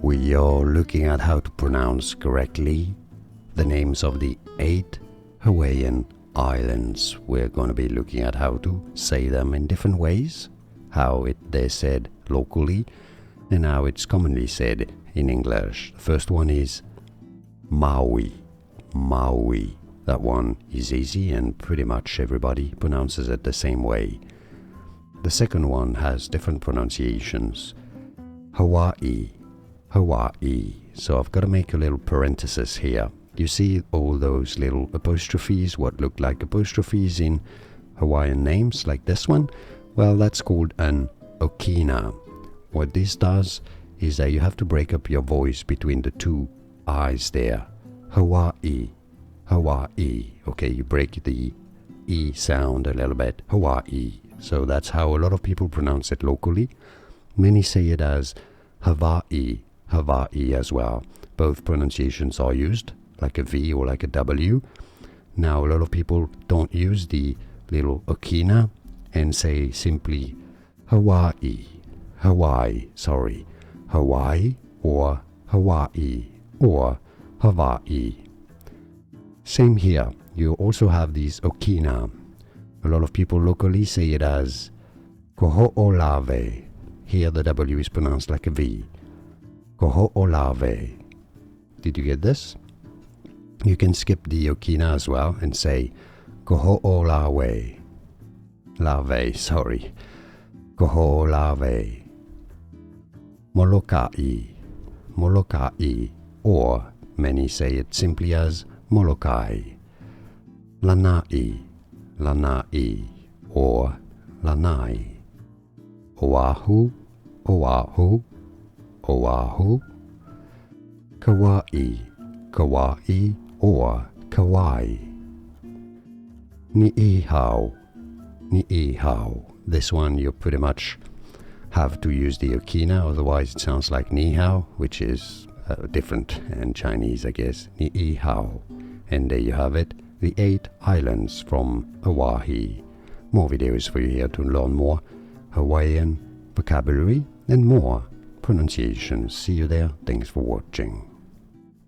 we are looking at how to pronounce correctly the names of the 8 Hawaiian islands. We're going to be looking at how to say them in different ways, how they're said locally, and how it's commonly said in English. The first one is Maui. Maui. That one is easy and pretty much everybody pronounces it the same way. The second one has different pronunciations. Hawaii. Hawaii. So I've got to make a little parenthesis here. You see all those little apostrophes, what look like apostrophes in Hawaiian names, like this one? Well, that's called an okina. What this does is that you have to break up your voice between the two I's there. Hawaii. Hawaii. Okay, you break the E sound a little bit. Hawaii. So that's how a lot of people pronounce it locally. Many say it as Hawaii. Hawaii as well. Both pronunciations are used, like a V or like a W. Now a lot of people don't use the little okina and say simply Hawaii. Hawaii, sorry. Hawaii or Hawaii or Hawaii. Same here. You also have these okina. A lot of people locally say it as Kahoolawe. Here the W is pronounced like a V. Kahoolawe. Did you get this? You can skip the okina as well and say Kahoolawe. Lawe, sorry. Kahoolawe. Molokai. Molokai. Or many say it simply as Molokai. Lanai. Lanai. Or Lanai. Oahu. Oahu. Oahu. Kauai. Kauai or Kauai. Niihau. Niihau. This one you pretty much have to use the okina, otherwise it sounds like Niihau, which is different in Chinese, I guess. Niihau. And there you have it, the 8 islands from Oahu. More videos for you here to learn more Hawaiian vocabulary and more pronunciations. See you there. Thanks for watching.